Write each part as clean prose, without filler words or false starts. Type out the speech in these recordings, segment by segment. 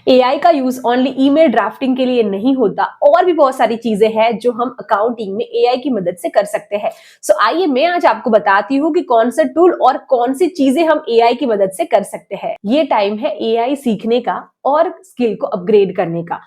AI का use only email drafting के लिए नहीं होता, और भी बहुत सारी चीजें हैं जो हम अकाउंटिंग में एआई की मदद से कर सकते हैं। सो आइए मैं आज आपको बताती हूँ कि कौन सा टूल और कौन सी चीजें हम एआई की मदद से कर सकते हैं। ये टाइम है एआई सीखने का और स्किल को अपग्रेड करने का।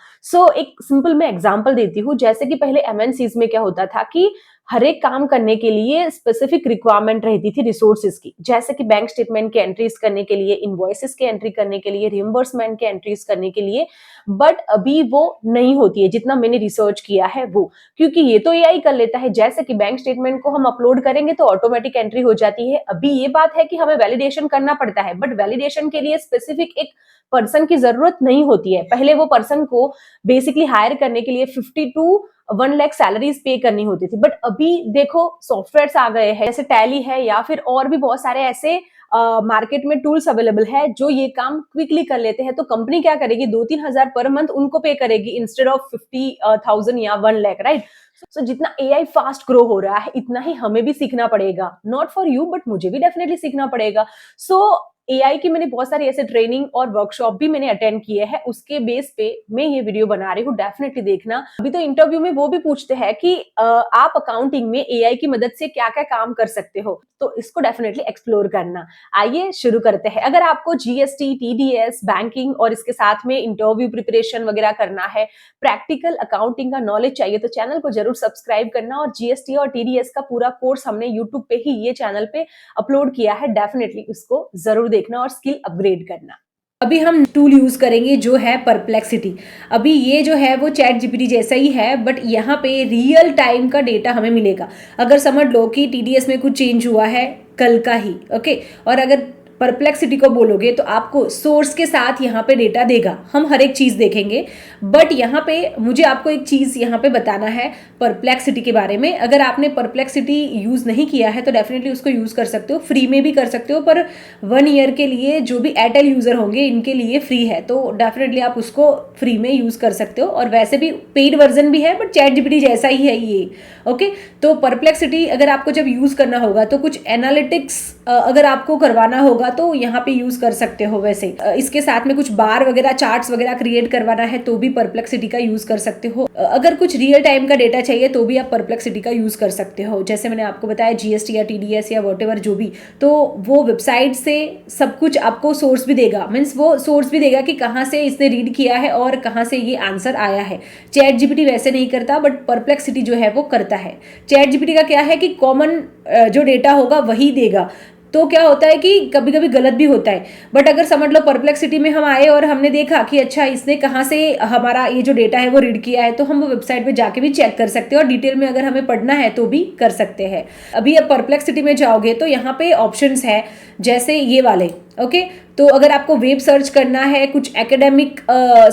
एक सिंपल मैं एग्जांपल देती हूँ। जैसे कि पहले एमएनसीज में क्या होता था कि हर एक काम करने के लिए स्पेसिफिक रिक्वायरमेंट रहती थी रिसोर्सेज की, जैसे कि बैंक स्टेटमेंट के एंट्रीज करने के लिए, इनवॉइसेस के एंट्री करने के लिए, रिइंबर्समेंट के एंट्रीज करने के लिए। बट अभी वो नहीं होती है, जितना मैंने रिसर्च किया है वो, क्योंकि ये तो एआई कर लेता है। जैसे कि बैंक स्टेटमेंट को हम अपलोड करेंगे तो ऑटोमेटिक एंट्री हो जाती है। अभी ये बात है कि हमें वैलिडेशन करना पड़ता है, बट वैलिडेशन के लिए स्पेसिफिक एक पर्सन की जरूरत नहीं होती है। पहले वो पर्सन को बेसिकली हायर करने के लिए 50 टू 1 लाख सैलरीज पे करनी होती थी। बट अभी देखो सॉफ्टवेयर्स आ गए हैं, जैसे टैली है या फिर और भी बहुत सारे ऐसे मार्केट में टूल्स अवेलेबल है जो ये काम क्विकली कर लेते हैं। तो कंपनी क्या करेगी, 2-3 हजार पर मंथ उनको पे करेगी इंस्टेड ऑफ 50,000 या 1 लाख, राइट। सो जितना एआई फास्ट ग्रो हो रहा है, इतना ही हमें भी सीखना पड़ेगा। नॉट फॉर यू बट मुझे भी डेफिनेटली सीखना पड़ेगा। सो एआई की मैंने बहुत सारी ऐसे ट्रेनिंग और वर्कशॉप भी मैंने अटेंड किए हैं, उसके बेस पे मैं ये वीडियो बना रही हूँ, डेफिनेटली देखना। अभी तो इंटरव्यू में वो भी पूछते हैं कि आप अकाउंटिंग में एआई की मदद से क्या क्या काम कर सकते हो, तो इसको डेफिनेटली एक्सप्लोर करना। आइए शुरू करते हैं। अगर आपको जीएसटी, टीडीएस, बैंकिंग और इसके साथ में इंटरव्यू प्रिपरेशन वगैरह करना है, प्रैक्टिकल अकाउंटिंग का नॉलेज चाहिए, तो चैनल को जरूर सब्सक्राइब करना। और जीएसटी और टीडीएस का पूरा कोर्स हमने यूट्यूब पे ही ये चैनल पे अपलोड किया है, डेफिनेटली उसको जरूर देखना और स्किल अपग्रेड करना। अभी हम टूल यूज करेंगे जो है परप्लेक्सिटी। अभी ये जो है वो चैट जीपीटी जैसा ही है, बट यहाँ पे रियल टाइम का डेटा हमें मिलेगा। अगर समझ लो कि टीडीएस में कुछ चेंज हुआ है कल का ही, ओके, और अगर परप्लेक्सिटी को बोलोगे तो आपको सोर्स के साथ यहाँ पे डेटा देगा। हम हर एक चीज देखेंगे, बट यहाँ पे मुझे आपको एक चीज यहाँ पे बताना है परप्लेक्सिटी के बारे में। अगर आपने परप्लेक्सिटी यूज नहीं किया है तो डेफिनेटली उसको यूज कर सकते हो, फ्री में भी कर सकते हो, पर 1 ईयर के लिए जो भी एयरटेल यूजर होंगे इनके लिए फ्री है, तो डेफिनेटली आप उसको फ्री में यूज कर सकते हो। और वैसे भी पेड वर्जन भी है, बट चैट जीपीटी जैसा ही है ये, ओके। तो परप्लेक्सिटी अगर आपको जब यूज करना होगा तो कुछ एनालिटिक्स अगर आपको करवाना होगा तो यहाँ पे यूज कर सकते हो। वैसे इसके साथ में कुछ बार वगैरह, चार्ट्स वगैरह क्रिएट करवाना है तो भी परप्लेक्सिटी का यूज कर सकते हो। अगर कुछ रियल टाइम का डेटा चाहिए तो भी आप परप्लेक्सिटी का यूज कर सकते हो। जैसे मैंने आपको बताया जीएसटी या टीडीएस या वॉटेवर जो भी, तो वो वेबसाइट से सब कुछ आपको सोर्स भी देगा, मीन्स वो सोर्स भी देगा कि कहाँ से इसने रीड किया है और कहाँ से ये आंसर आया है। चैट जीपीटी वैसे नहीं करता, बट परप्लेक्सिटी जो है वो करता है। चैट जीपीटी का क्या है कि कॉमन जो डेटा होगा वही देगा, तो क्या होता है कि कभी कभी गलत भी होता है। बट अगर समझ लो परप्लेक्सिटी में हम आए और हमने देखा कि अच्छा इसने कहाँ से हमारा ये जो डेटा है वो रीड किया है, तो हम वो वेबसाइट पे जाके भी चेक कर सकते हैं और डिटेल में अगर हमें पढ़ना है तो भी कर सकते हैं। अभी अब परप्लेक्सिटी में जाओगे तो यहाँ पे ऑप्शंस है जैसे ये वाले, ओके। तो अगर आपको वेब सर्च करना है, कुछ एकेडमिक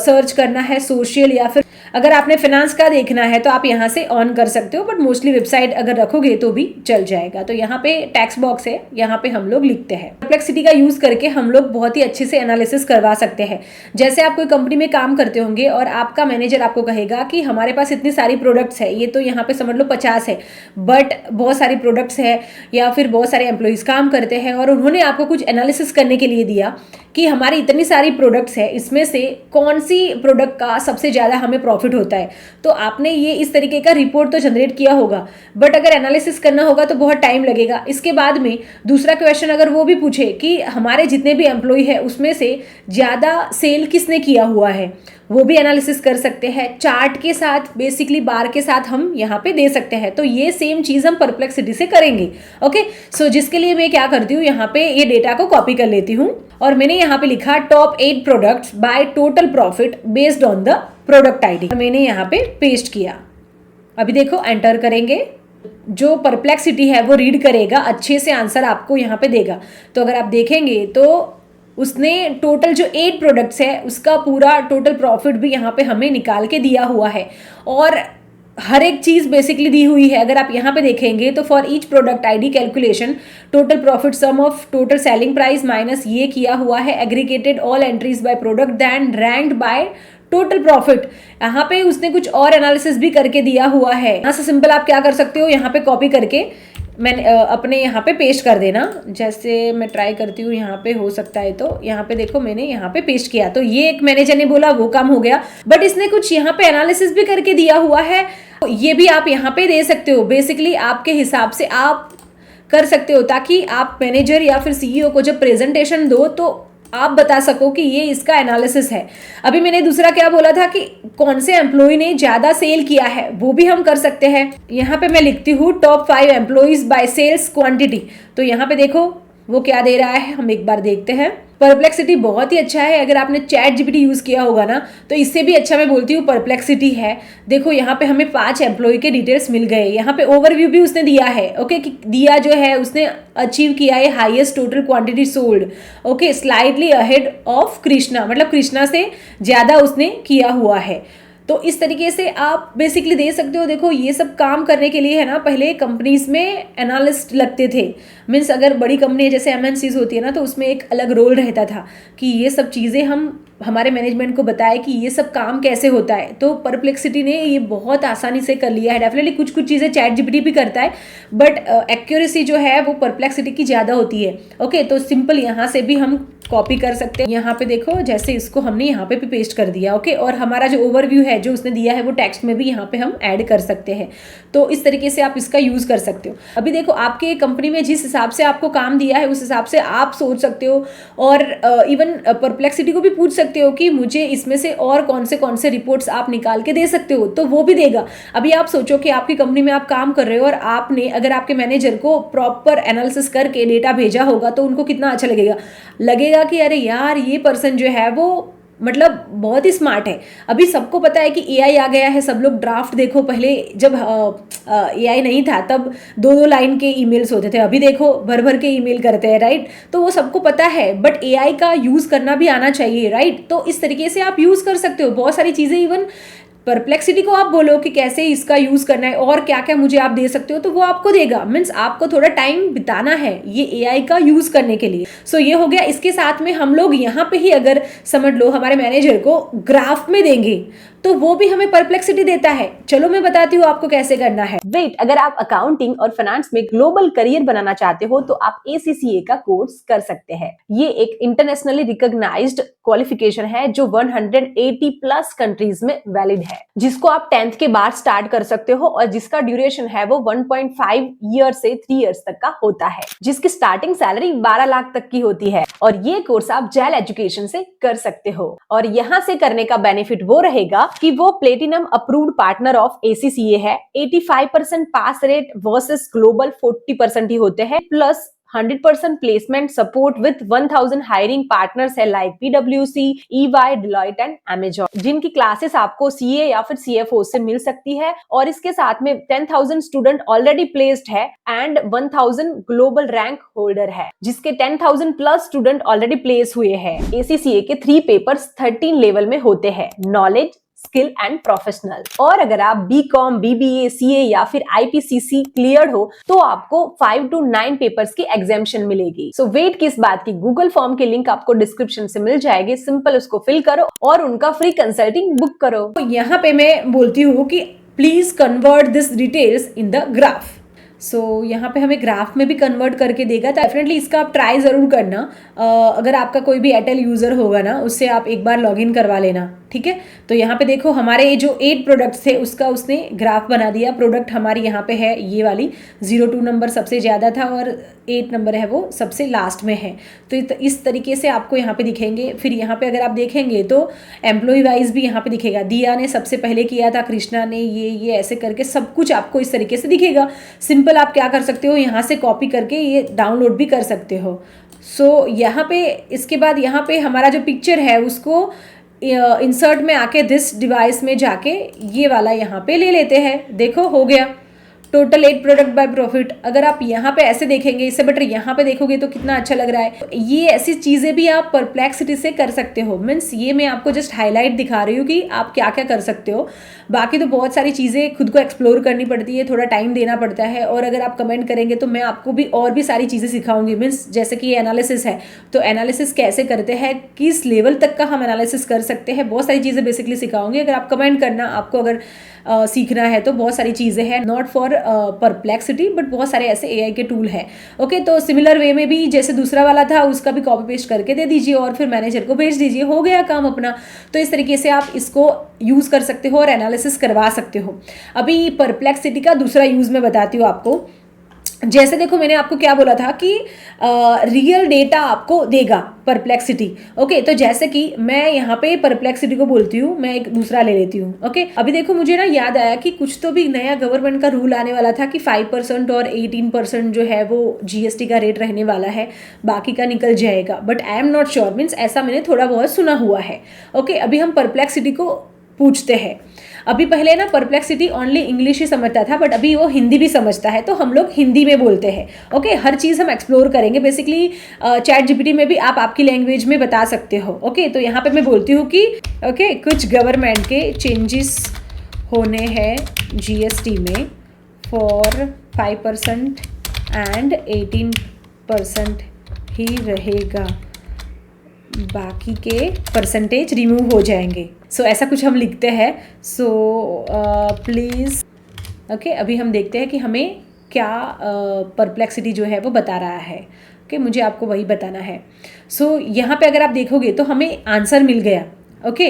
सर्च करना है, सोशल, या फिर अगर आपने फाइनेंस का देखना है तो आप यहाँ से ऑन कर सकते हो, बट मोस्टली वेबसाइट अगर रखोगे तो भी चल जाएगा। तो यहाँ पे टेक्स्ट बॉक्स है, यहाँ पे हम लोग लिखते हैं। परप्लेक्सिटी का यूज करके हम लोग बहुत ही अच्छे से एनालिसिस करवा सकते हैं। जैसे आप कोई कंपनी में काम करते होंगे और आपका मैनेजर आपको कहेगा कि हमारे पास इतनी सारी प्रोडक्ट्स है, ये तो यहाँ पे समझ लो 50 है, बट बहुत सारी प्रोडक्ट्स है या फिर बहुत सारे एम्प्लॉइज काम करते हैं, और उन्होंने आपको कुछ एनालिसिस करने के लिए दिया कि हमारी इतनी सारी प्रोडक्ट्स है, इसमें से कौन सी प्रोडक्ट का सबसे ज़्यादा हमें प्रॉफिट होता है। तो आपने ये इस तरीके का रिपोर्ट तो जनरेट किया होगा, बट अगर एनालिसिस करना होगा तो बहुत टाइम लगेगा। इसके बाद में दूसरा क्वेश्चन अगर वो भी पूछे कि हमारे जितने भी एम्प्लॉय है उसमें से ज़्यादा सेल किसने किया हुआ है, वो भी एनालिसिस कर सकते हैं। चार्ट के साथ, बेसिकली बार के साथ हम यहाँ पे दे सकते हैं। तो ये सेम चीज़ हम परप्लेक्सिटी से करेंगे, ओके। सो जिसके लिए मैं क्या करती हूँ, यहाँ पे ये डेटा को कॉपी कर लेती हूँ और मैंने यहाँ पे लिखा top 8 products by total profit based on the product ID. मैंने यहाँ पे पेस्ट किया। अभी देखो एंटर करेंगे, जो परप्लेक्सिटी है वो रीड करेगा, अच्छे से आंसर आपको यहाँ पे देगा। तो अगर आप देखेंगे तो उसने टोटल जो 8 प्रोडक्ट्स है उसका पूरा टोटल प्रॉफिट भी यहाँ पे हमें निकाल के दिया हुआ है, और हर एक चीज बेसिकली दी हुई है। अगर आप यहाँ पे देखेंगे तो for each product ID calculation total profit sum of total selling price minus ये किया हुआ है, aggregated all entries by product then ranked by total profit. यहाँ पे उसने कुछ और एनालिसिस भी करके दिया हुआ है। यहाँ से सिंपल आप क्या कर सकते हो, यहाँ पे कॉपी करके मैंने अपने यहाँ पे पेस्ट कर देना। जैसे मैं ट्राई करती हूँ, यहाँ पे हो सकता है, तो यहाँ पे देखो मैंने यहाँ पे पेस्ट किया, तो ये एक मैनेजर ने बोला वो काम हो गया, बट इसने कुछ यहाँ पे एनालिसिस भी करके दिया हुआ है, तो ये भी आप यहाँ पे दे सकते हो। बेसिकली आपके हिसाब से आप कर सकते हो, ताकि आप मैनेजर या फिर सीईओ को जब प्रेजेंटेशन दो तो आप बता सको कि ये इसका एनालिसिस है। अभी मैंने दूसरा क्या बोला था कि कौन से एम्प्लॉय ने ज्यादा सेल किया है, वो भी हम कर सकते हैं। यहाँ पे मैं लिखती हूँ top 5 employees by sales quantity, तो यहाँ पे देखो वो क्या दे रहा है, हम एक बार देखते हैं। परप्लेक्सिटी बहुत ही अच्छा है, अगर आपने चैट जीपीटी यूज किया होगा ना तो इससे भी अच्छा मैं बोलती हूँ परप्लेक्सिटी है। देखो यहाँ पे हमें 5 एम्प्लॉय के डिटेल्स मिल गए, यहाँ पे ओवरव्यू भी उसने दिया है। ओके, दिया जो है उसने अचीव किया है highest total quantity sold, okay, slightly ahead of Krishna, मतलब कृष्णा से ज्यादा उसने किया हुआ है। तो इस तरीके से आप बेसिकली दे सकते हो। देखो ये सब काम करने के लिए है ना, पहले कंपनीज में एनालिस्ट लगते थे, मीन्स अगर बड़ी कंपनी जैसे एमएनसीज होती है ना, तो उसमें एक अलग रोल रहता था कि ये सब चीज़ें हम हमारे मैनेजमेंट को बताए कि ये सब काम कैसे होता है। तो परप्लेक्सिटी ने ये बहुत आसानी से कर लिया है। डेफिनेटली कुछ कुछ चीज़ें चैट जीपीटी भी करता है, बट एक्यूरेसी जो है वो परप्लेक्सिटी की ज़्यादा होती है। ओके, तो सिंपल यहाँ से भी हम कॉपी कर सकते हैं। यहाँ पे देखो जैसे इसको हमने यहाँ पे भी पेस्ट कर दिया, ओके, और हमारा जो ओवरव्यू है जो उसने दिया है वो टेक्स्ट में भी यहाँ पे हम ऐड कर सकते हैं। तो इस तरीके से आप इसका यूज कर सकते हो। अभी देखो आपके कंपनी में जिस हिसाब से आपको काम दिया है उस हिसाब से आप सोच सकते हो, और इवन परप्लेक्सिटी को भी पूछ सकते हो कि मुझे इसमें से और कौन से रिपोर्ट्स आप निकाल के दे सकते हो, तो वो भी देगा। अभी आप सोचो कि आपकी कंपनी में आप काम कर रहे हो और आपने अगर आपके मैनेजर को प्रॉपर एनालिसिस करके डेटा भेजा होगा तो उनको कितना अच्छा लगेगा कि अरे यार ये पर्सन जो है वो मतलब बहुत ही स्मार्ट है। अभी सबको पता है कि एआई आ गया है, सब लोग ड्राफ्ट देखो, पहले जब एआई नहीं था तब 2-2 लाइन के ईमेल्स होते थे, अभी देखो भर भर के ईमेल करते हैं, राइट। तो वो सबको पता है, बट एआई का यूज़ करना भी आना चाहिए, राइट। तो इस तरीके से आप यूज़ कर सकते हो बहुत सारी चीज़ें। इवन परप्लेक्सिटी को आप बोलो कि कैसे इसका यूज करना है और क्या क्या मुझे आप दे सकते हो, तो वो आपको देगा। मीन्स आपको थोड़ा टाइम बिताना है ये एआई का यूज करने के लिए। सो ये हो गया। इसके साथ में हम लोग यहाँ पे ही अगर समझ लो हमारे मैनेजर को ग्राफ में देंगे तो वो भी हमें परप्लेक्सिटी देता है। चलो मैं बताती हूँ आपको कैसे करना है। वेट, अगर आप अकाउंटिंग और फाइनेंस में ग्लोबल करियर बनाना चाहते हो तो आप ACCA का कोर्स कर सकते हैं। ये एक इंटरनेशनली रिकॉग्नाइज्ड क्वालिफिकेशन है जो 180 प्लस कंट्रीज में वैलिड है, जिसको आप 10th के बाद स्टार्ट कर सकते हो और जिसका ड्यूरेशन है वो 1.5 ईयर से 3 इयर्स तक का होता है, जिसकी स्टार्टिंग सैलरी 12 लाख तक की होती है। और ये कोर्स आप जेल एजुकेशन से कर सकते हो। और यहाँ से करने का बेनिफिट वो रहेगा कि वो platinum approved partner of ACCA है। 85% पास रेट वर्सेस ग्लोबल 40% ही होते हैं, plus 100% placement support with 1000 hiring partners है like PwC, EY, Deloitte and Amazon, जिनकी क्लासेस आपको CA या फिर CFO से मिल सकती है। और इसके साथ में 10,000 स्टूडेंट ऑलरेडी प्लेस्ड है एंड 1000 ग्लोबल रैंक होल्डर है, जिसके 10,000 प्लस स्टूडेंट ऑलरेडी प्लेस हुए हैं। ACCA के 3 पेपर्स 13 लेवल में होते हैं, नॉलेज, स्किल एंड प्रोफेशनल। और अगर आप BCom, BBA, CA या फिर IPCC क्लियर्ड हो तो आपको 5 to 9 पेपर्स की एग्जामिशन मिलेगी। सो वेट किस बात की, गूगल फॉर्म की लिंक आपको डिस्क्रिप्शन से मिल जाएगी, सिंपल उसको फिल करो और उनका फ्री कंसल्टिंग बुक करो। तो यहाँ पे मैं बोलती हूँ कि please convert this details in the graph. So यहाँ पे हमें ग्राफ में भी कन्वर्ट करके देगा, तो डेफिनेटली इसका आप ट्राई ज़रूर करना। अगर आपका कोई भी एयरटेल यूज़र होगा ना उससे आप एक बार लॉगिन करवा लेना, ठीक है। तो यहाँ पे देखो हमारे जो 8 प्रोडक्ट्स थे उसका उसने ग्राफ बना दिया। प्रोडक्ट हमारी यहाँ पे है ये वाली, 02 नंबर सबसे ज़्यादा था और 8 नंबर है वो सबसे लास्ट में है। तो इस तरीके से आपको यहाँ पे दिखेंगे। फिर यहाँ पे अगर आप देखेंगे तो एम्प्लॉय वाइज भी यहाँ पे दिखेगा, दिया ने सबसे पहले किया था, कृष्णा ने ये ऐसे करके सब कुछ आपको इस तरीके से दिखेगा। सिंपल आप क्या कर सकते हो, यहाँ से कॉपी करके ये डाउनलोड भी कर सकते हो। सो यहाँ पे इसके बाद यहाँ पे हमारा जो पिक्चर है उसको इंसर्ट में आके दिस डिवाइस में जाके ये वाला यहाँ पे ले लेते हैं। देखो हो गया टोटल 8 प्रोडक्ट बाय प्रॉफिट। अगर आप यहाँ पे ऐसे देखेंगे, इससे बेटर यहाँ पे देखोगे तो कितना अच्छा लग रहा है। ये ऐसी चीज़ें भी आप परप्लेक्सिटी से कर सकते हो। मीन्स ये मैं आपको जस्ट हाईलाइट दिखा रही हूँ कि आप क्या क्या कर सकते हो। बाकी तो बहुत सारी चीज़ें खुद को एक्सप्लोर करनी पड़ती है, थोड़ा टाइम देना पड़ता है। और अगर आप कमेंट करेंगे तो मैं आपको भी और भी सारी चीज़ें सिखाऊंगी। मीन्स जैसे कि ये एनालिसिस है तो एनालिसिस कैसे करते हैं, किस लेवल तक का हम एनालिसिस कर सकते हैं, बहुत सारी चीज़ें बेसिकली सिखाऊंगी। अगर आप कमेंट करना, आपको अगर सीखना है तो बहुत सारी चीज़ें हैं, नॉट फॉर परप्लेक्सिटी, बट बहुत सारे ऐसे एआई के टूल हैं। ओके, तो सिमिलर वे में भी जैसे दूसरा वाला था उसका भी कॉपी पेस्ट करके दे दीजिए और फिर मैनेजर को भेज दीजिए, हो गया काम अपना। तो इस तरीके से आप इसको यूज़ कर सकते हो और एनालिसिस करवा सकते हो। अभी परप्लेक्सिटी का दूसरा यूज़ मैं बताती हूँ आपको। जैसे देखो, मैंने आपको क्या बोला था कि रियल डेटा आपको देगा परप्लेक्सिटी। ओके, तो जैसे कि मैं यहाँ पे परप्लेक्सिटी को बोलती हूँ, मैं एक दूसरा ले लेती हूँ। ओके, अभी देखो मुझे ना याद आया कि कुछ तो भी नया गवर्नमेंट का रूल आने वाला था कि 5% और 18% जो है वो जीएसटी का रेट रहने वाला है, बाकी का निकल जाएगा। But I am not sure, means ऐसा मैंने थोड़ा बहुत सुना हुआ है। ओके, अभी हम परप्लेक्सिटी को पूछते हैं। अभी पहले ना परप्लेक्सिटी ओनली इंग्लिश ही समझता था, बट अभी वो हिंदी भी समझता है, तो हम लोग हिंदी में बोलते हैं। ओके, हर चीज़ हम एक्सप्लोर करेंगे। बेसिकली चैट जीपीटी में भी आप आपकी लैंग्वेज में बता सकते हो। ओके, तो यहाँ पे मैं बोलती हूँ कि ओके, कुछ गवर्नमेंट के चेंजेस होने हैं जीएसटी में फॉर 5% एंड 18% ही रहेगा, बाकी के परसेंटेज रिमूव हो जाएंगे। सो ऐसा कुछ हम लिखते हैं। सो प्लीज़, ओके, अभी हम देखते हैं कि हमें क्या परप्लेक्सिटी जो है वो बता रहा है। ओके, मुझे आपको वही बताना है। सो यहाँ पे अगर आप देखोगे तो हमें आंसर मिल गया। ओके,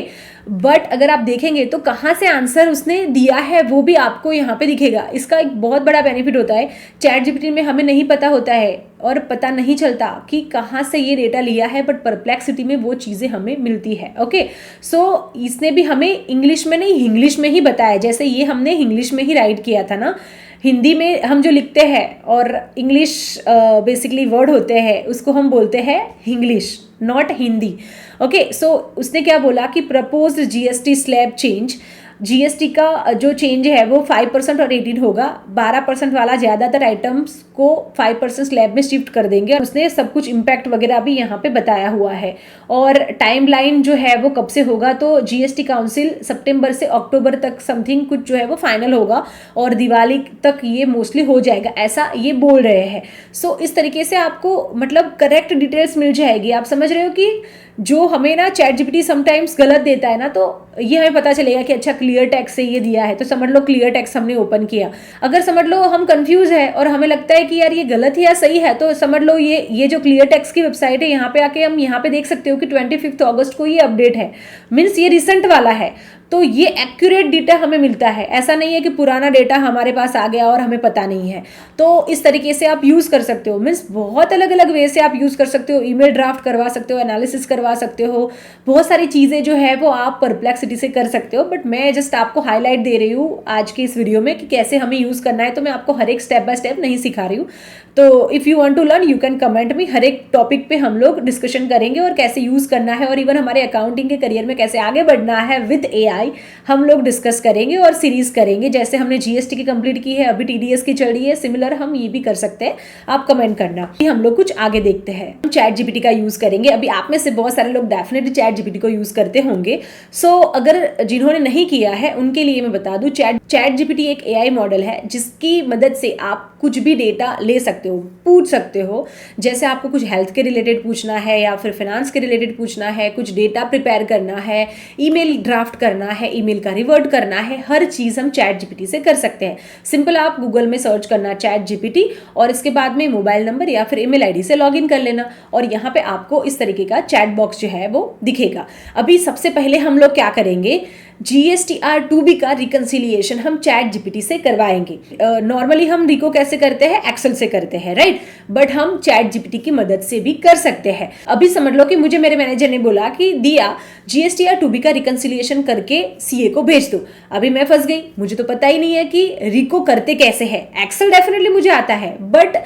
बट अगर आप देखेंगे तो कहाँ से आंसर उसने दिया है वो भी आपको यहाँ पे दिखेगा। इसका एक बहुत बड़ा बेनिफिट होता है। चैट जीपीटी में हमें नहीं पता होता है और पता नहीं चलता कि कहाँ से ये डेटा लिया है, बट परप्लेक्सिटी में वो चीज़ें हमें मिलती है। ओके, सो इसने भी हमें इंग्लिश में नहीं, इंग्लिश में ही बताया। जैसे ये हमने इंग्लिश में ही राइट किया था ना, हिंदी में हम जो लिखते हैं और इंग्लिश बेसिकली वर्ड होते हैं उसको हम बोलते हैं इंग्लिश, नॉट हिंदी। ओके, सो उसने क्या बोला कि proposed GST slab change, GST का जो चेंज है वो 5% और 18 होगा। 12% वाला ज़्यादातर आइटम्स को 5% स्लैब में शिफ्ट कर देंगे और उसने सब कुछ इम्पैक्ट वगैरह भी यहाँ पे बताया हुआ है। और टाइमलाइन जो है वो कब से होगा, तो जीएसटी काउंसिल सितंबर से अक्टूबर तक समथिंग कुछ जो है वो फाइनल होगा और दिवाली तक ये मोस्टली हो जाएगा, ऐसा ये बोल रहे हैं। सो इस तरीके से आपको मतलब करेक्ट डिटेल्स मिल जाएगी। आप समझ रहे हो कि जो हमें ना चैट जीपीटी समटाइम्स गलत देता है ना, तो ये हमें पता चलेगा कि अच्छा क्लियर टेक्स्ट से ये दिया है, तो समझ लो क्लियर टेक्स्ट हमने ओपन किया। अगर समझ लो हम कंफ्यूज है और हमें लगता है कि यार ये गलत है या सही है, तो समझ लो ये जो क्लियर टेक्स्ट की वेबसाइट है, यहाँ पे आके हम यहाँ पे देख सकते हो कि 25 अगस्त को ये अपडेट है, मीन्स ये रिसेंट वाला है। तो ये एक्यूरेट डेटा हमें मिलता है, ऐसा नहीं है कि पुराना डेटा हमारे पास आ गया और हमें पता नहीं है। तो इस तरीके से आप यूज़ कर सकते हो, मीन्स बहुत अलग अलग वे से आप यूज़ कर सकते हो। ईमेल ड्राफ्ट करवा सकते हो, एनालिसिस करवा सकते हो, बहुत सारी चीज़ें जो है वो आप परप्लेक्सिटी से कर सकते हो। बट मैं जस्ट आपको हाईलाइट दे रही हूँ आज की इस वीडियो में कि कैसे हमें यूज़ करना है। तो मैं आपको हर एक स्टेप बाय स्टेप नहीं सिखा रही हूँ। तो if you want to learn you can comment me, हर एक टॉपिक पे हम लोग डिस्कशन करेंगे और कैसे यूज़ करना है और इवन हमारे अकाउंटिंग के करियर में कैसे आगे बढ़ना है विद एआई हम लोग डिस्कस करेंगे और सीरीज करेंगे। जैसे हमने जीएसटी की कंप्लीट की है, अभी टीडीएस की चल रही है, सिमिलर हम ये भी कर सकते हैं। आप कमेंट करना। हम लोग कुछ आगे देखते हैं। हम चैट जीपीटी का यूज़ करेंगे। अभी आप में से बहुत सारे लोग डेफिनेटली चैट जीपीटी को यूज़ करते होंगे। सो अगर जिन्होंने नहीं किया है उनके लिए मैं बता दूं, चैट जीपीटी एक एआई मॉडल है जिसकी मदद से आप कुछ भी डेटा ले सकते हो, पूछ सकते हो। जैसे आपको कुछ हेल्थ के रिलेटेड पूछना है या फिर फाइनेंस के रिलेटेड पूछना है, कुछ डेटा प्रिपेयर करना है, ईमेल ड्राफ्ट करना है, ईमेल का रिवर्ट करना है, हर चीज़ हम चैट जीपीटी से कर सकते हैं। सिंपल आप गूगल में सर्च करना चैट जीपीटी और इसके बाद में मोबाइल नंबर या फिर ईमेल आईडी से लॉगिन कर लेना और यहाँ पे आपको इस तरीके का चैट बॉक्स जो है वो दिखेगा। अभी सबसे पहले हम लोग क्या करेंगे, GSTR 2B का रिकंसिलिएशन हम चैट जीपीटी से करवाएंगे। नॉर्मली हम रिको कैसे करते हैं, एक्सेल से करते हैं, राइट, बट हम चैट जीपीटी की मदद से भी कर सकते हैं। अभी समझ लो कि मुझे मेरे मैनेजर ने बोला कि दिया GSTR 2B का रिकंसिलिएशन करके सीए को भेज दो। अभी मैं फंस गई, मुझे तो पता ही नहीं है कि रिको करते कैसे है। एक्सेल डेफिनेटली मुझे आता है, बट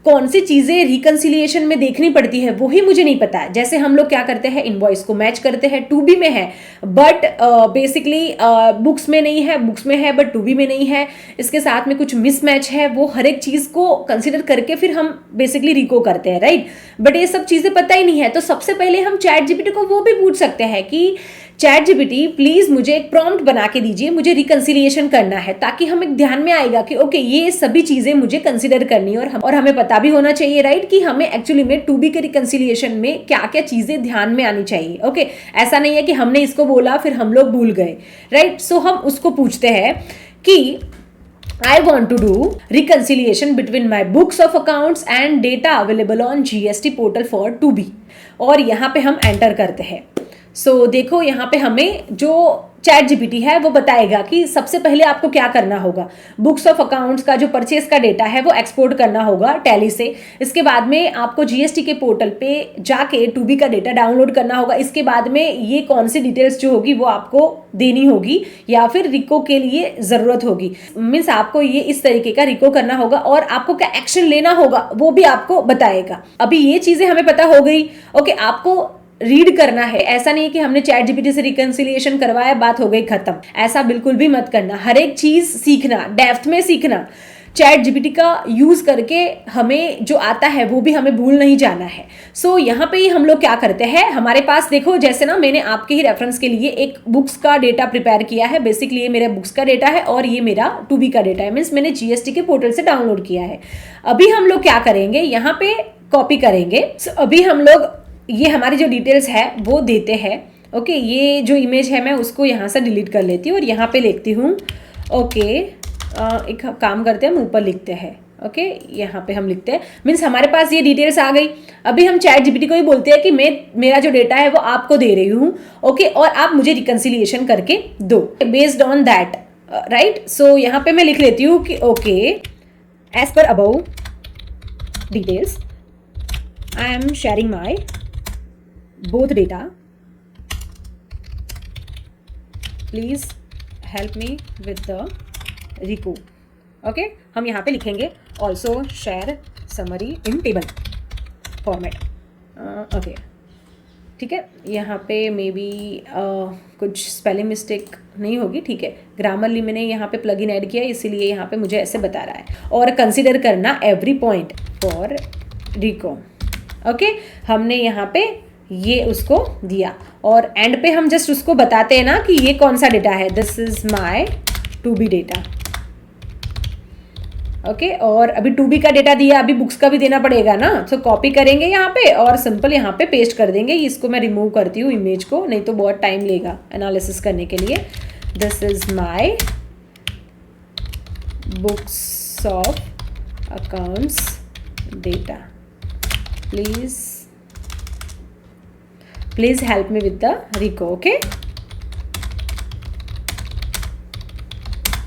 कौन सी चीज़ें रिकंसिलिएशन में देखनी पड़ती है वो ही मुझे नहीं पता है। जैसे हम लोग क्या करते हैं, इनवॉइस को मैच करते हैं, 2B में है बट बेसिकली बुक्स में नहीं है, बुक्स में है बट 2B में नहीं है, इसके साथ में कुछ मिसमैच है, वो हर एक चीज़ को कंसिडर करके फिर हम बेसिकली रिको करते हैं, राइट। बट ये सब चीज़ें पता ही नहीं है, तो सबसे पहले हम चैट जीपीटी को वो भी पूछ सकते हैं कि चैट जीपीटी प्लीज मुझे एक प्रॉम्प्ट बना के दीजिए, मुझे रिकंसिलिएशन करना है, ताकि हमें ध्यान में आएगा कि ओके ये सभी चीजें मुझे कंसिडर करनी है और हमें पता भी होना चाहिए, राइट, कि हमें एक्चुअली में 2B के रिकंसिलिएशन में क्या क्या चीजें ध्यान में आनी चाहिए। ओके, ऐसा नहीं है कि हमने इसको बोला फिर हम लोग भूल गए, राइट। सो हम उसको पूछते हैं कि I want to do reconciliation between my books of accounts and data available on GST portal for 2B। और यहाँ पे हम एंटर करते हैं। सो देखो यहाँ पे हमें जो चैट जीपीटी है वो बताएगा कि सबसे पहले आपको क्या करना होगा। बुक्स ऑफ अकाउंट्स का जो परचेस का डेटा है वो एक्सपोर्ट करना होगा टैली से। इसके बाद में आपको जीएसटी के पोर्टल पे जाके 2B का डेटा डाउनलोड करना होगा। इसके बाद में ये कौन सी डिटेल्स जो होगी वो आपको देनी होगी या फिर रिको के लिए ज़रूरत होगी। मीन्स आपको ये इस तरीके का रिको करना होगा और आपको क्या एक्शन लेना होगा वो भी आपको बताएगा। अभी ये चीज़ें हमें पता हो गई। ओके, आपको रीड करना है। ऐसा नहीं है कि हमने चैट जीपीटी से रिकंसिलिएशन करवाया, बात हो गई खत्म। ऐसा बिल्कुल भी मत करना। हर एक चीज सीखना, डेप्थ में सीखना। चैट जीपीटी का यूज करके हमें जो आता है वो भी हमें भूल नहीं जाना है। सो यहाँ पे ही हम लोग क्या करते हैं, हमारे पास देखो जैसे ना मैंने आपके ही रेफरेंस के लिए एक बुक्स का डेटा प्रिपेयर किया है। बेसिकली ये मेरा बुक्स का डेटा है और ये मेरा 2B का डेटा है। मीन्स मैंने जीएसटी के पोर्टल से डाउनलोड किया है। अभी हम लोग क्या करेंगे, यहाँ पे कॉपी करेंगे। अभी हम लोग ये हमारी जो डिटेल्स है वो देते हैं। ओके, ये जो इमेज है मैं उसको यहाँ से डिलीट कर लेती हूँ और यहाँ पे लिखती हूँ। ओके, एक काम करते हैं, हम ऊपर लिखते हैं। ओके, यहाँ पे हम लिखते हैं। मीन्स हमारे पास ये डिटेल्स आ गई। अभी हम चैट जीपीटी को ही बोलते हैं कि मेरा जो डेटा है वो आपको दे रही हूँ। ओके, और आप मुझे रिकंसिलिएशन करके दो based on that, right. So यहाँ पे मैं लिख लेती हूँ कि okay, as per above details I am sharing my both data, please help me with the reco। Okay, हम यहाँ पे लिखेंगे also share summary in table format। Okay, ठीक है। यहाँ पे मे बी कुछ स्पेलिंग मिस्टेक नहीं होगी, ठीक है। ग्रामरली मैंने यहाँ पे प्लगइन ऐड किया है इसीलिए यहाँ पे मुझे ऐसे बता रहा है। और कंसिडर करना every point for reco. Okay, हमने यहाँ पे ये उसको दिया और एंड पे हम जस्ट उसको बताते हैं ना कि ये कौन सा डेटा है। This is my 2B data. Okay, और अभी 2B का डेटा दिया, अभी बुक्स का भी देना पड़ेगा ना। तो कॉपी करेंगे यहाँ पे और सिंपल यहाँ पे पेस्ट कर देंगे। इसको मैं रिमूव करती हूँ इमेज को, नहीं तो बहुत टाइम लेगा एनालिसिस करने के लिए। This is my books of accounts data, please help me with the reco. Okay,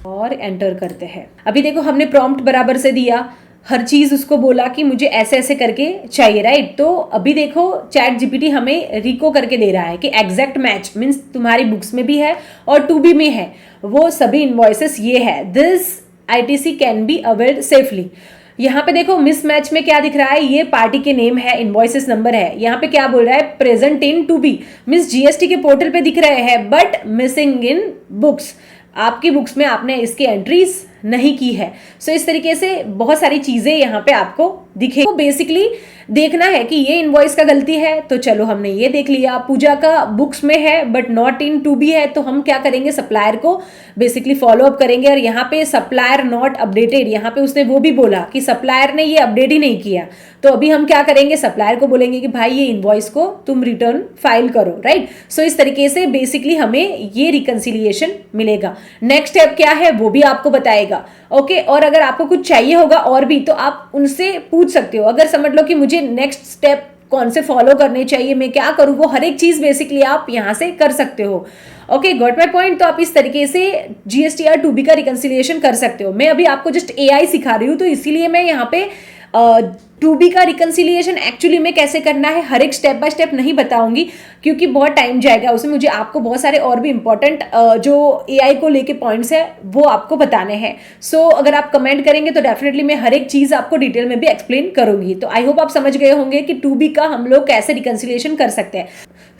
और एंटर करते हैं। अभी देखो हमने प्रॉम्प्ट बराबर से दिया, हर चीज उसको बोला कि मुझे ऐसे ऐसे करके चाहिए, राइट। तो अभी देखो चैट जीपीटी हमें रिको करके दे रहा है कि एग्जैक्ट मैच मीन्स तुम्हारी बुक्स में भी है और 2B में है, वो सभी इनवॉइसेस ये है। This ITC can be availed safely. यहाँ पे देखो मिस मैच में क्या दिख रहा है, ये पार्टी के नेम है, इनवॉइसेस नंबर है। यहाँ पे क्या बोल रहा है, present in 2B means GST के पोर्टल पे दिख रहे हैं बट मिसिंग इन बुक्स। आपकी बुक्स में आपने इसकी एंट्रीज नहीं की है। सो इस तरीके से बहुत सारी चीजें यहाँ पे आपको दिखे। तो बेसिकली देखना है कि ये इनवॉइस का गलती है तो चलो हमने ये देख लिया। पूजा का बुक्स में है बट नॉट इन 2B है, तो हम क्या करेंगे, सप्लायर को बेसिकली फॉलो अप करेंगे। और यहाँ पे सप्लायर नॉट अपडेटेड, यहाँ पे उसने वो भी बोला कि सप्लायर ने ये अपडेट ही नहीं किया। तो अभी हम क्या करेंगे, सप्लायर को बोलेंगे कि भाई ये इनवॉइस को तुम रिटर्न फाइल करो, राइट। सो इस तरीके से बेसिकली हमें ये रिकंसिलिएशन मिलेगा। नेक्स्ट स्टेप क्या है वो भी आपको बताएगा। ओके, और अगर आपको कुछ चाहिए होगा और भी तो आप उनसे पूछ सकते हो। अगर समझ लो कि मुझे नेक्स्ट स्टेप कौन से फॉलो करने चाहिए, मैं क्या करूं, वो हर एक चीज बेसिकली आप यहां से कर सकते हो। Okay, got my point. तो आप इस तरीके से जीएसटीआर 2B का रिकंसिलिएशन कर सकते हो। मैं अभी आपको जस्ट एआई सिखा रही हूँ तो इसीलिए मैं यहाँ पे 2B का रिकंसिलिएशन एक्चुअली में कैसे करना है हर एक स्टेप बाय स्टेप नहीं बताऊंगी क्योंकि बहुत टाइम जाएगा उसमें। मुझे आपको बहुत सारे और भी इंपॉर्टेंट जो एआई को लेके पॉइंट्स है वो आपको बताने हैं। सो अगर आप कमेंट करेंगे तो डेफिनेटली मैं हर एक चीज आपको डिटेल में भी एक्सप्लेन करूंगी। तो आई होप आप समझ गए होंगे कि 2B का हम लोग कैसे रिकंसिलिएशन कर सकते हैं।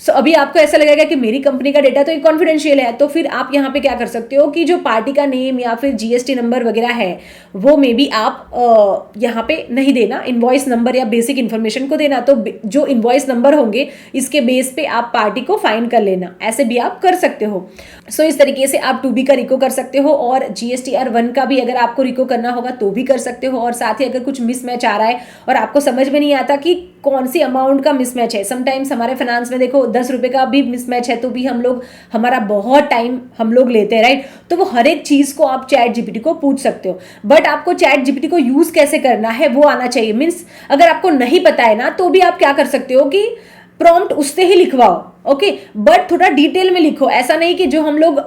सो अभी आपको ऐसा लगेगा कि मेरी कंपनी का डेटा तो ये कॉन्फिडेंशियल है, तो फिर आप यहाँ पे क्या कर सकते हो कि जो पार्टी का नेम या फिर जीएसटी नंबर वगैरह है वो मे बी आप यहाँ पे नहीं देना, इनवॉइस नंबर या बेसिक इन्फॉर्मेशन को देना। तो जो इनवॉइस नंबर होंगे इसके बेस पे आप पार्टी को फाइन कर लेना, ऐसे भी आप कर सकते हो। सो इस तरीके से आप 2B का रिको कर सकते हो और जीएसटीआर 1 का भी अगर आपको रिको करना होगा तो भी कर सकते हो। और साथ ही अगर कुछ मिसमैच आ रहा है और आपको समझ में नहीं आता कि कौन सी अमाउंट का मिसमैच है। समटाइम्स हमारे फाइनेंस में देखो 10 रुपए का भी मिसमैच है तो भी हमारा बहुत टाइम हम लोग लेते हैं, राइट। तो वो हर एक चीज को आप चैट जीपीटी को पूछ सकते हो, बट आपको चैट जीपीटी को यूज कैसे करना है वो आना चाहिए। मीन्स अगर आपको नहीं पता है ना तो भी आप क्या कर सकते हो कि प्रॉम्प्ट उससे ही लिखवाओ, ओके, बट थोड़ा डिटेल में लिखो। ऐसा नहीं कि जो हम लोग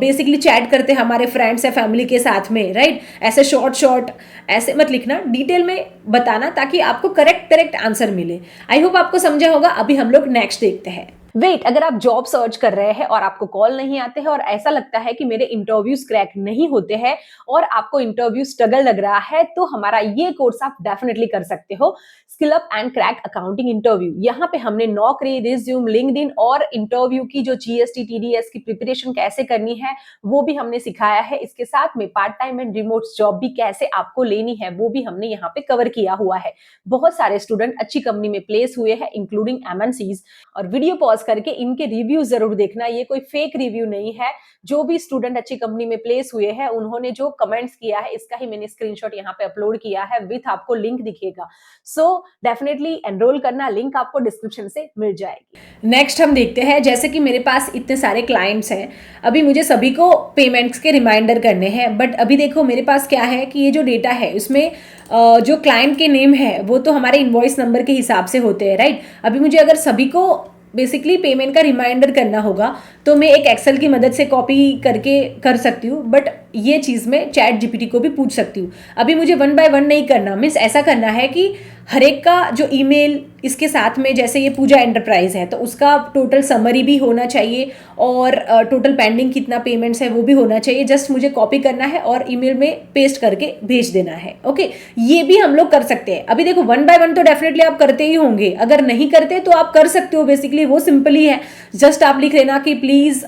बेसिकली चैट करते हैं हमारे फ्रेंड्स या फैमिली के साथ में, राइट, ऐसे शॉर्ट ऐसे मत लिखना, डिटेल में बताना ताकि आपको करेक्ट आंसर मिले। आई होप आपको समझा होगा। अभी हम लोग नेक्स्ट देखते हैं। वेट, अगर आप जॉब सर्च कर रहे हैं और आपको कॉल नहीं आते हैं और ऐसा लगता है कि मेरे इंटरव्यूज क्रैक नहीं होते हैं और आपको इंटरव्यू स्ट्रगल लग रहा है, तो हमारा ये कोर्स आप डेफिनेटली कर सकते हो, skill up and crack accounting interview. यहाँ पे हमने नौकरी, रिज्यूम, लिंक्डइन और इंटरव्यू की जो जीएसटी टीडीएस की प्रिपरेशन कैसे करनी है वो भी हमने सिखाया है। इसके साथ में part time and remote job भी कैसे आपको लेनी है वो भी हमने यहाँ पे कवर किया हुआ है। बहुत सारे स्टूडेंट अच्छी कंपनी में प्लेस हुए हैं, इंक्लूडिंग एमएनसीज। और वीडियो पॉज करके इनके रिव्यू जरूर देखना, ये कोई फेक रिव्यू नहीं है। जो भी स्टूडेंट अच्छी कंपनी में प्लेस हुए हैं उन्होंने जो कमेंट्स किया है इसका ही मैंने स्क्रीनशॉट यहाँ पे अपलोड किया है, विथ आपको लिंक दिखेगा। सो डेफिनेटली एनरोल करना, लिंक आपको डिस्क्रिप्शन से मिल जाएगी। नेक्स्ट हम देखते हैं, जैसे कि मेरे पास इतने सारे क्लाइंट्स हैं, अभी मुझे सभी को पेमेंट्स के रिमाइंडर करने हैं, बट अभी देखो मेरे पास क्या है कि ये जो डेटा है उसमें जो क्लाइंट के नेम है वो तो हमारे इनवॉइस नंबर के हिसाब से होते हैं, राइट। अभी मुझे अगर सभी को बेसिकली पेमेंट का रिमाइंडर करना होगा तो मैं एक एक्सेल की मदद से कॉपी करके कर सकती हूँ, बट ये चीज़ मैं चैट जीपीटी को भी पूछ सकती हूँ। अभी मुझे 1 बाय 1 नहीं करना, मीन्स ऐसा करना है कि हर एक का जो ईमेल इसके साथ में, जैसे ये पूजा एंटरप्राइज है तो उसका टोटल समरी भी होना चाहिए और टोटल पेंडिंग कितना पेमेंट्स है वो भी होना चाहिए। जस्ट मुझे कॉपी करना है और ईमेल में पेस्ट करके भेज देना है, ओके। ये भी हम लोग कर सकते हैं। अभी देखो 1 बाय 1 तो डेफिनेटली आप करते ही होंगे, अगर नहीं करते तो आप कर सकते हो। बेसिकली वो सिंपल ही है, जस्ट आप लिख लेना कि please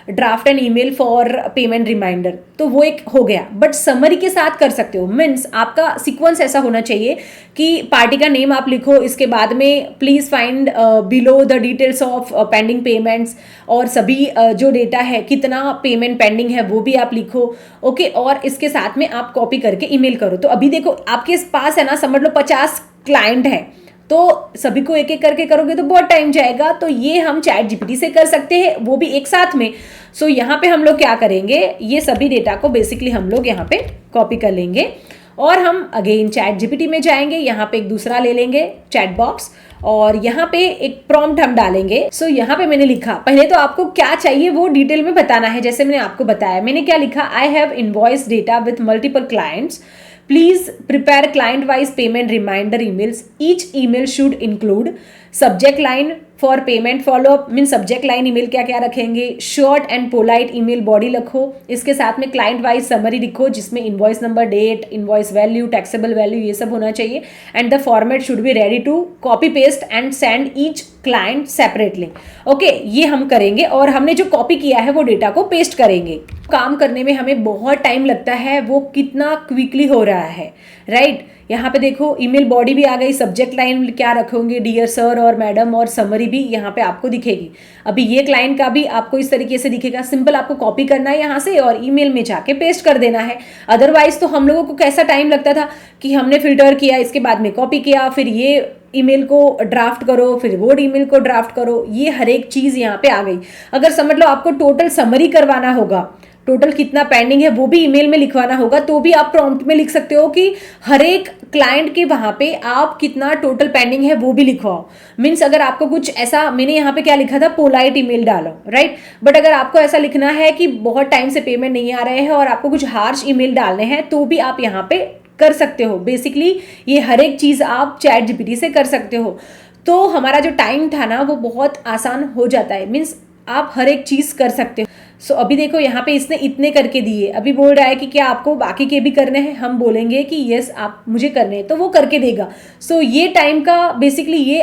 draft an email for payment reminder, तो वो एक हो गया। बट समरी के साथ कर सकते हो, मीन्स आपका सीक्वेंस ऐसा होना चाहिए कि पार्टी का नेम आप लिखो, इसके बाद में please find below the details of pending payments, और सभी जो डेटा है कितना पेमेंट पेंडिंग है वो भी आप लिखो, ओके। और इसके साथ में आप कॉपी करके ईमेल करो। तो अभी देखो आपके पास है ना, समझ लो 50 क्लाइंट हैं, तो सभी को एक एक करके करोगे तो बहुत टाइम जाएगा। तो ये हम चैट जीपीटी से कर सकते हैं, वो भी एक साथ में। सो यहाँ पे हम लोग क्या करेंगे, ये सभी डेटा को बेसिकली हम लोग यहाँ पे कॉपी कर लेंगे और हम अगेन चैट जीपीटी में जाएंगे, यहाँ पे एक दूसरा ले लेंगे चैट बॉक्स और यहाँ पे एक प्रॉम्प्ट हम डालेंगे। सो यहाँ पे मैंने लिखा, पहले तो आपको क्या चाहिए वो डिटेल में बताना है। जैसे मैंने आपको बताया, मैंने क्या लिखा, I have invoice data with multiple clients, please prepare client wise payment reminder emails. Each email should include subject line for payment follow up, mean subject line email क्या क्या रखेंगे, short and polite email body लिखो, इसके साथ में client wise summary लिखो जिसमें invoice number, date, invoice value, taxable value, ये सब होना चाहिए। And the format should be ready to copy paste and send each client separately, okay. ये हम करेंगे और हमने जो कॉपी किया है वो डेटा को पेस्ट करेंगे। काम करने में हमें बहुत टाइम लगता है, वो कितना क्विकली हो रहा है, राइट। यहाँ पे देखो ईमेल बॉडी भी आ गई, सब्जेक्ट लाइन क्या रखोगे, डियर सर और मैडम, और समरी भी यहाँ पे आपको दिखेगी। अभी ये क्लाइंट का भी आपको इस तरीके से दिखेगा। सिंपल आपको कॉपी करना है यहाँ से और ईमेल में जाके पेस्ट कर देना है। अदरवाइज तो हम लोगों को कैसा टाइम लगता था कि हमने फिल्टर किया, इसके बाद में कॉपी किया, फिर ये ईमेल को ड्राफ्ट करो, फिर वो ईमेल को ड्राफ्ट करो, ये हर एक चीज यहाँ पे आ गई। अगर समझ लो आपको टोटल समरी करवाना होगा, टोटल कितना पेंडिंग है वो भी ईमेल में लिखवाना होगा, तो भी आप प्रॉम्प्ट में लिख सकते हो कि हर एक क्लाइंट के वहां पे आप कितना टोटल पेंडिंग है वो भी लिखवाओ। मीन्स अगर आपको कुछ ऐसा, मैंने यहाँ पे क्या लिखा था, पोलाइट ईमेल डालो, राइट। बट अगर आपको ऐसा लिखना है कि बहुत टाइम से पेमेंट नहीं आ रहे हैं और आपको कुछ हार्श ईमेल डालने हैं, तो भी आप यहाँ पे कर सकते हो। बेसिकली ये हर एक चीज आप चैट जीपीटी से कर सकते हो। तो हमारा जो टाइम था ना वो बहुत आसान हो जाता है, मीन्स आप हर एक चीज कर सकते हो। सो अभी देखो यहाँ पे इसने इतने करके दिए, अभी बोल रहा है कि क्या आपको बाकी के भी करने हैं, हम बोलेंगे कि यस आप मुझे करने हैं, तो वो करके देगा। सो ये टाइम का बेसिकली ये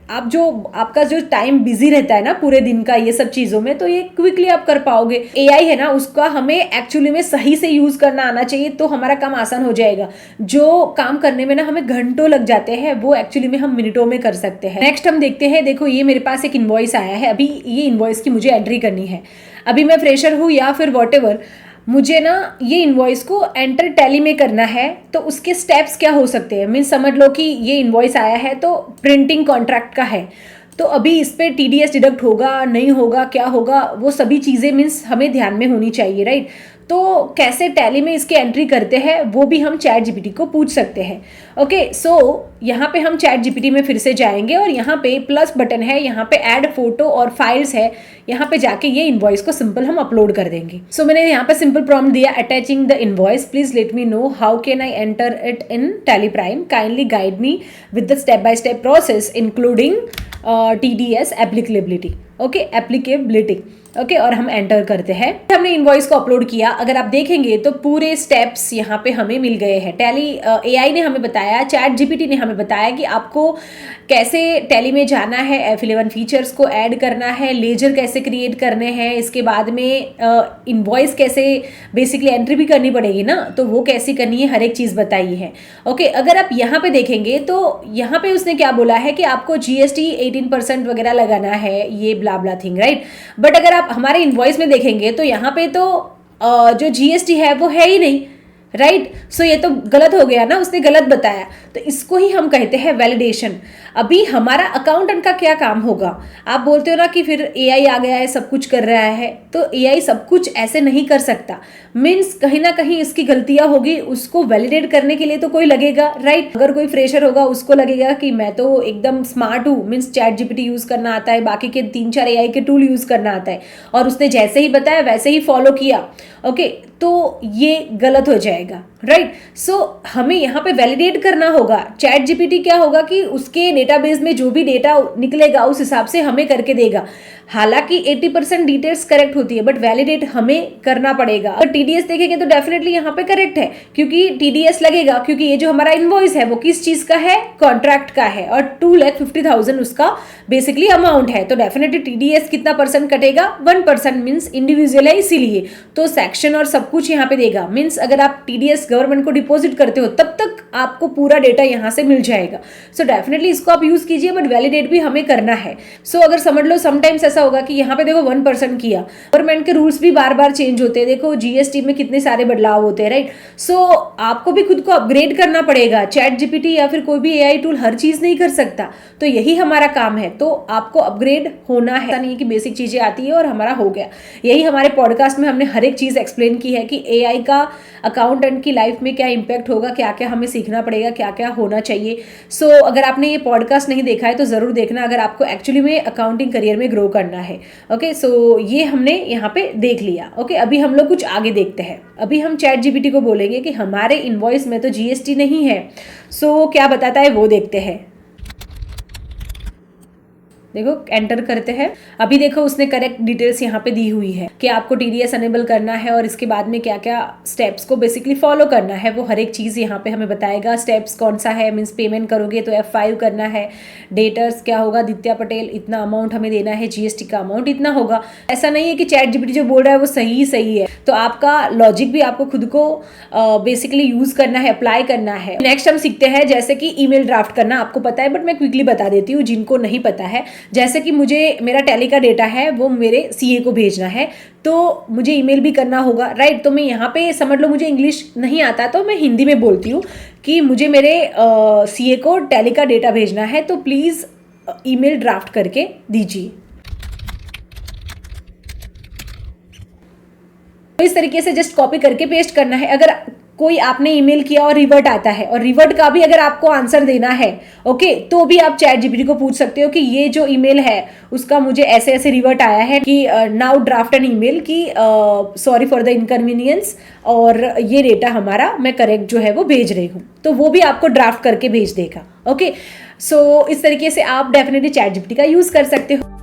आपका जो टाइम बिजी रहता है ना पूरे दिन का ये सब चीजों में, तो ये क्विकली आप कर पाओगे। एआई है ना, उसका हमें एक्चुअली में सही से यूज करना आना चाहिए, तो हमारा काम आसान हो जाएगा। जो काम करने में ना हमें घंटों लग जाते हैं वो एक्चुअली में हम मिनटों में कर सकते हैं। नेक्स्ट हम देखते हैं, देखो ये मेरे पास एक इनवॉइस आया है, अभी ये इनवॉइस की मुझे एंट्री करनी है। अभी मैं फ्रेशर हूँ या फिर वॉट एवर, मुझे ना ये इनवॉइस को एंटर टैली में करना है, तो उसके स्टेप्स क्या हो सकते हैं। मीन्स समझ लो कि ये इनवॉइस आया है तो प्रिंटिंग कॉन्ट्रैक्ट का है, तो अभी इस पे TDS डिडक्ट होगा नहीं होगा, क्या होगा, वो सभी चीज़ें मीन्स हमें ध्यान में होनी चाहिए, राइट। तो कैसे टैली में इसके एंट्री करते हैं वो भी हम चैट जीपीटी को पूछ सकते हैं। ओके, सो यहाँ पे हम चैट जीपीटी में फिर से जाएंगे और यहाँ पे प्लस बटन है, यहाँ पे ऐड फोटो और फाइल्स है, यहाँ पे जाके ये इनवॉइस को सिंपल हम अपलोड कर देंगे। सो मैंने यहाँ पे सिंपल प्रॉम्प्ट दिया, attaching the invoice, please let me know how can I enter it in tally prime, kindly guide me with the step by step process including TDS applicability. Okay, applicability. Okay, और हम enter करते हैं। हमने invoice को upload किया, अगर आप देखेंगे तो पूरे स्टेप्स यहाँ पे हमें मिल गए हैं। टैली AI ने हमें बताया, चैट जीपीटी ने हमें बताया कि आपको कैसे टैली में जाना है, F11 फीचर्स को ऐड करना है, लेजर कैसे क्रिएट करने हैं, इसके बाद में इनवॉइस कैसे बेसिकली एंट्री भी करनी पड़ेगी ना, तो वो कैसे करनी है, हर एक चीज़ बताई है। ओके, अगर आप यहाँ पे देखेंगे तो यहाँ पे उसने क्या बोला है कि आपको GST 18% वगैरह लगाना है, ये ब्ला ब्ला थिंग, राइट। बट अगर आप हमारे इनवॉइस में देखेंगे तो यहाँ पे तो जो GST है वो है ही नहीं, राइट। सो ये तो गलत हो गया ना, उसने गलत बताया। तो इसको ही हम कहते हैं वैलिडेशन। अभी हमारा अकाउंटेंट का क्या काम होगा, आप बोलते हो ना कि फिर AI आ गया है सब कुछ कर रहा है, तो AI सब कुछ ऐसे नहीं कर सकता। मीन्स कहीं ना कहीं इसकी गलतियां होगी, उसको वैलिडेट करने के लिए तो कोई लगेगा, राइट। अगर कोई फ्रेशर होगा उसको लगेगा कि मैं तो एकदम स्मार्ट हूँ, मीन्स चैट जीपीटी यूज करना आता है, बाकी के 3-4 AI के टूल यूज करना आता है, और उसने जैसे ही बताया वैसे ही फॉलो किया, ओके, तो ये गलत हो जाएगा, राइट। सो हमें यहाँ पे वैलिडेट करना होगा। चैट जीपीटी क्या होगा कि उसके डेटाबेस में जो भी डेटा निकलेगा उस हिसाब से हमें करके देगा। हालांकि 80% डिटेल्स करेक्ट होती है, बट वैलिडेट हमें करना पड़ेगा। अगर TDS देखेंगे तो डेफिनेटली यहाँ पे करेक्ट है, क्योंकि TDS लगेगा, क्योंकि ये जो हमारा इनवॉइस है वो किस चीज का है, कॉन्ट्रैक्ट का है, और 2,50,000 उसका बेसिकली अमाउंट है। तो डेफिनेटली TDS कितना परसेंट कटेगा, 1%, मीन्स इंडिविजुअल है इसीलिए, तो सेक्शन और सब कुछ यहाँ पे देगा। मीन्स अगर आप TDS गवर्नमेंट को डिपॉजिट करते हो तब तक आपको पूरा डेटा यहाँ से मिल जाएगा। सो डेफिनेटली इसको आप यूज कीजिए, बट वैलिडेट भी हमें करना है। सो अगर समझ लो समटाइम्स ऐसा होगा कि यहाँ पे देखो 1% किया, गवर्नमेंट के रूल्स भी बार बार चेंज होते हैं, देखो GST में कितने सारे बदलाव होते हैं, राइट। सो आपको भी खुद को अपग्रेड करना पड़ेगा। चैट जीपीटी या फिर कोई भी AI टूल हर चीज नहीं कर सकता, तो यही हमारा काम है। तो आपको अपग्रेड होना है, ऐसा नहीं है कि बेसिक चीजें आती है और हमारा हो गया। यही हमारे पॉडकास्ट में हमने हर एक चीज एक्सप्लेन की है कि AI का अकाउंटेंट की लाइफ में क्या इंपैक्ट होगा, क्या क्या हमें सीखना पड़ेगा, क्या क्या होना चाहिए। सो अगर आपने ये पॉडकास्ट नहीं देखा है तो जरूर देखना, अगर आपको एक्चुअली में अकाउंटिंग करियर में ग्रो करना है। ओके, सो ये हमने यहाँ पे देख लिया। ओके, अभी हम लोग कुछ आगे देखते हैं। अभी हम चैट जीपीटी को बोलेंगे कि हमारे इनवॉइस में तो GST नहीं है, सो क्या बताता है वो देखते हैं। देखो एंटर करते हैं। अभी देखो उसने करेक्ट डिटेल्स यहाँ पे दी हुई है कि आपको TDS अनेबल करना है और इसके बाद में क्या क्या स्टेप्स को बेसिकली फॉलो करना है, वो हर एक चीज़ यहाँ पे हमें बताएगा। स्टेप्स कौन सा है, मीन्स पेमेंट करोगे तो F5 करना है, डेटर्स क्या होगा, दित्या पटेल इतना अमाउंट हमें देना है, GST का अमाउंट इतना होगा। ऐसा नहीं है कि चैट जीपीटी जो बोल रहा है वो सही है, तो आपका लॉजिक भी आपको खुद को बेसिकली यूज करना है, अप्लाई करना है। नेक्स्ट हम सीखते हैं जैसे कि ईमेल ड्राफ्ट करना। आपको पता है बट मैं क्विकली बता देती हूँ जिनको नहीं पता है। जैसे कि मुझे मेरा टैली का डेटा है वो मेरे CA को भेजना है, तो मुझे ईमेल भी करना होगा, राइट। तो मैं यहाँ पे समझ लो मुझे इंग्लिश नहीं आता तो मैं हिंदी में बोलती हूँ कि मुझे मेरे CA को टैली का डेटा भेजना है, तो प्लीज़ ईमेल ड्राफ्ट करके दीजिए। तो इस तरीके से जस्ट कॉपी करके पेस्ट करना है। अगर कोई आपने ईमेल किया और रिवर्ट आता है और रिवर्ट का भी अगर आपको आंसर देना है, ओके, तो भी आप चैट जीपीटी को पूछ सकते हो कि ये जो ईमेल है उसका मुझे ऐसे ऐसे रिवर्ट आया है कि नाउ ड्राफ्ट एन ईमेल की सॉरी फॉर द इनकन्वीनियंस, और ये डेटा हमारा मैं करेक्ट जो है वो भेज रही हूँ, तो वो भी आपको ड्राफ्ट करके भेज देगा। ओके, सो इस तरीके से आप डेफिनेटली चैट जीपीटी का यूज कर सकते हो।